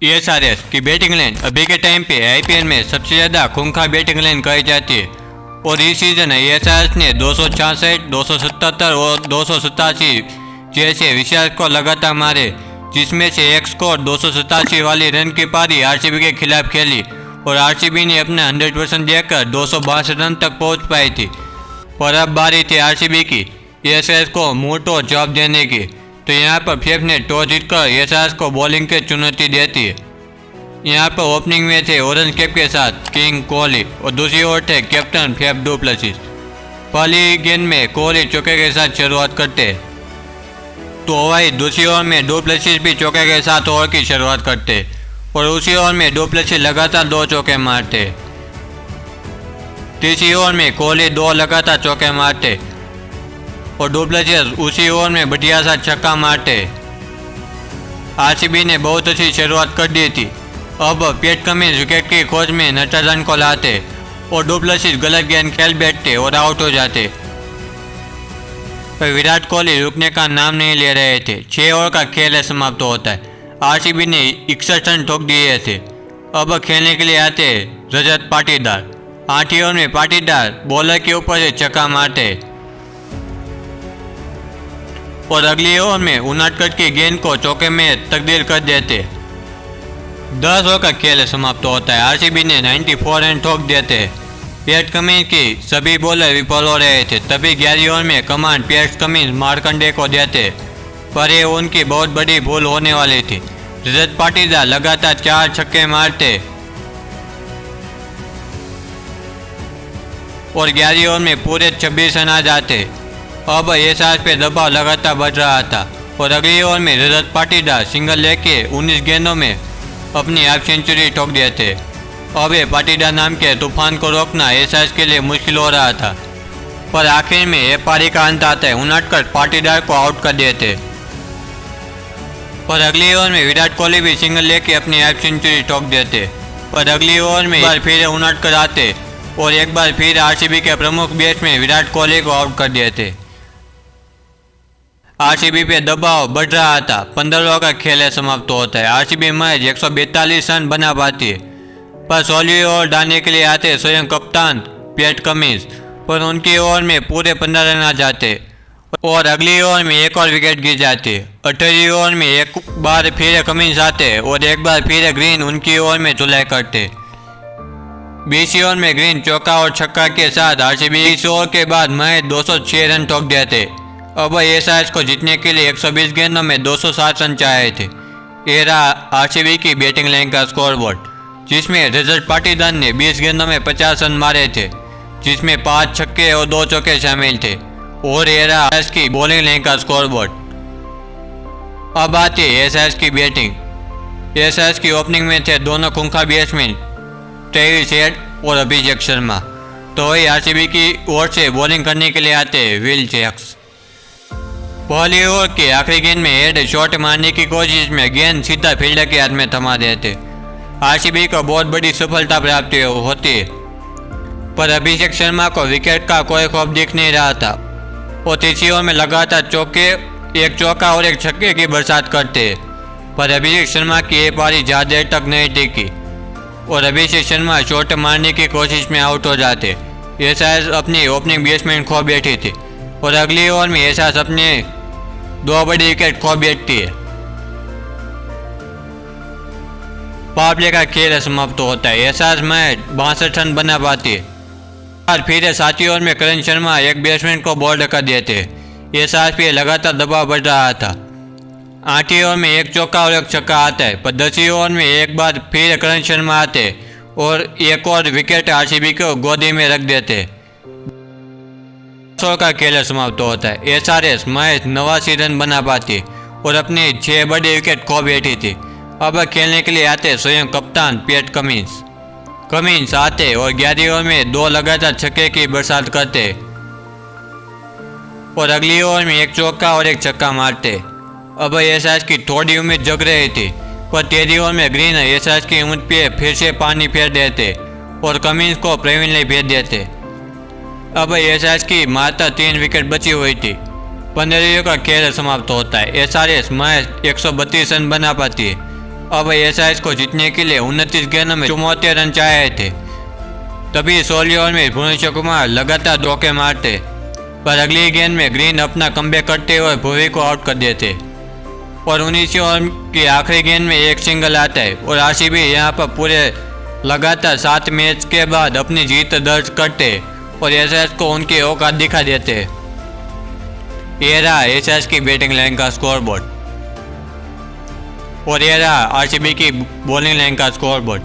SRH की batting line अभी के टाइम पे आईपीएल में सबसे ज़्यादा खूंखार बैटिंग लाइन कही जाती है और इस सीजन एसआरएच ने 266, 277 और 287 जैसे विशाल स्कोर लगातार मारे, जिसमें से एक स्कोर 287 वाली रन की पारी आरसीबी के खिलाफ खेली और आरसीबी ने अपना 100% देकर 262 रन तक पहुंच पाई थी। पर अब बारी थी आरसीबी की एसआरएच को मुंह तोड़ जवाब देने की। तो यहाँ पर फेफ ने टॉस जीतकर एसआरएच को बॉलिंग की चुनौती देती है। यहाँ पर ओपनिंग में थे ऑरेंज कैप के साथ किंग कोहली और दूसरी ओर थे कैप्टन फेफ डू प्लेसिस। पहली गेंद में कोहली चौके के साथ शुरुआत करते तो वही दूसरी ओवर में डू प्लेसिस भी चौके के साथ ओवर की शुरुआत करते और उसी ओवर में डू प्लेसिस लगातार 2 चौके मारते। तीसरी ओवर में कोहली 2 लगातार चौके मारते और डू प्लेसिस उसी ओवर में बढ़िया सा छक्का मारते। आरसीबी ने बहुत अच्छी शुरुआत कर दी थी। अब पैट कमिंस विकेट की खोज में नटराजन को लाते और डू प्लेसिस गलत गेंद खेल बैठते और आउट हो जाते। पर विराट कोहली रुकने का नाम नहीं ले रहे थे। 6 ओवर का खेल समाप्त होता है। आरसीबी ने 61 रन ठोक दिए थे। अब खेलने के लिए आते रजत पाटीदार। 8 ओवर में पाटीदार बॉलर के ऊपर से छक्का मारते और अगली ओवर में उनाटकट की गेंद को चौके में तब्दील कर देते। 10 ओवर का खेल समाप्त होता है। आरसीबी ने 94 रन ठोक देते। पैट कमिंस की सभी बॉलर विफल हो रहे थे। तभी 11 ओवर में कमान पैट कमिंस मार्कंडे को देते, पर ये उनकी बहुत बड़ी भूल होने वाली थी। रजत पाटीदार लगातार 4 छक्के मारते और 11 ओवर में पूरे 26 रन आ जाते। अब एसआरएच पे दबाव लगातार बढ़ रहा था और अगली ओवर में रजत पाटीदार सिंगल लेके 19 गेंदों में अपनी हाफ सेंचुरी ठोक देते। अब ये पाटीदार नाम के तूफान को रोकना एसआरएच के लिए मुश्किल हो रहा था, पर आखिर में ये पारी का अंत आता है। उनाटकट पाटीदार को आउट कर देते, पर अगली ओवर में विराट कोहली भी सिंगल लेके अपनी हाफ सेंचुरी ठोक देते। पर अगली ओवर में एक बार फिर उनाटकट आते और एक बार फिर आरसीबी के प्रमुख बैट्समैन विराट कोहली को आउट कर देते। आरसीबी पे दबाव बढ़ रहा था। 15 ओवर का खेल समाप्त होता है। आरसीबी मैच 142 रन बना पाती है, पर 16वीं ओवर डालने के लिए आते स्वयं कप्तान पैट कमिंस, पर उनकी ओवर में पूरे 15 रन आ जाते और अगली ओवर में एक और विकेट गिर जाती। 18वीं ओवर में एक बार फिर कमिंस आते और एक बार फिर ग्रीन उनकी ओवर में चुलाई करते। 20वीं ओवर में ग्रीन चौका और छक्का के साथ आरसीबी इस ओवर के बाद मैच 206 रन ठोक देते। अब एसआरएच को जीतने के लिए 120 गेंदों में 207 रन चाहिए थे। ये रहा आरसीबी की बैटिंग लाइन का स्कोरबोर्ड, जिसमें रजत पाटीदार ने 20 गेंदों में 50 रन मारे थे, जिसमें 5 छक्के और 2 चौके शामिल थे। और ये रहा एसआरएच की बॉलिंग लाइन का स्कोरबोर्ड। अब आती है एसआरएच की बैटिंग। एसआरएच की ओपनिंग में थे दोनों खूंखार बैट्समैन ट्रेविस हेड और अभिषेक शर्मा। तो वही आरसीबी की ओर से बॉलिंग करने के लिए आते विल जैक्स। पहली ओवर के आखिरी गेंद में हेड शॉट मारने की कोशिश में गेंद सीधा फील्डर के हाथ में थमा देते। आरसीबी को बहुत बड़ी सफलता प्राप्त होती है, पर अभिषेक शर्मा को विकेट का कोई खौफ दिख नहीं रहा था और तीसरी ओवर में लगातार चौके, एक चौका और एक छक्के की बरसात करते, पर अभिषेक शर्मा की ये पारी ज़्यादा देर तक नहीं टिकी और अभिषेक शर्मा शॉट मारने की कोशिश में आउट हो जाते। एसआरएच अपनी ओपनिंग बैट्समैन खो बैठी थी और अगली ओवर में एसआरएच अपने 2 बड़ी विकेट खो बैठती है। पावर प्ले का खेल समाप्त होता है। एसआरएच मैच 62 रन बना पाती है। फिर 7वीं ओवर में करण शर्मा एक बैट्समैन को बॉल्ड कर देते। एसआरएच पे लगातार दबाव बढ़ रहा था। 8वीं ओवर में एक चौका और एक छक्का आता है, पर 10वीं ओवर में एक बार फिर करण शर्मा आते और एक और विकेट आरसीबी को गोदी में रख देते। 10 ओवर का खेल समाप्त होता है। एसआरएच मैच 89 रन बना पाती और अपनी 6 बड़ी विकेट खो बैठी थी। अब खेलने के लिए आते स्वयं कप्तान पैट कमिंस। कमिंस आते और 11वीं ओवर में 2 लगातार छक्के की बरसात करते और अगली ओवर में एक चौका और एक छक्का मारते। अब एसआरएच की थोड़ी उम्मीद जग रही थी, पर 13वीं ओवर में ग्रीन एसआरएच की उम्मीद पे फिर से पानी फेर देते और कमिंस को प्रवीण भेज देते। अब एसआरएच की मात्र 3 विकेट बची हुई थी। 15 ओवर का खेल समाप्त होता है। एसआरएच मैच 132 रन बना पाती है अब एसआरएच को जीतने के लिए 29 गेंदों में 74 रन चाहिए थे। तभी 16 ओवर में भुवनेश्वर कुमार लगातार चौके मारते, पर अगली गेंद में ग्रीन अपना कमबैक करते हुए भुवी को आउट कर देते और 19 ओवर की आखिरी गेंद में एक सिंगल आता है और आरसीबी यहाँ पर पूरे लगातार 7 मैच के बाद अपनी जीत दर्ज करते और एसआरएच को उनकी औकात दिखा देते। ये रहा एसआरएच की बैटिंग लाइन का स्कोरबोर्ड और ये रहा आरसीबी की बॉलिंग लाइन का स्कोरबोर्ड।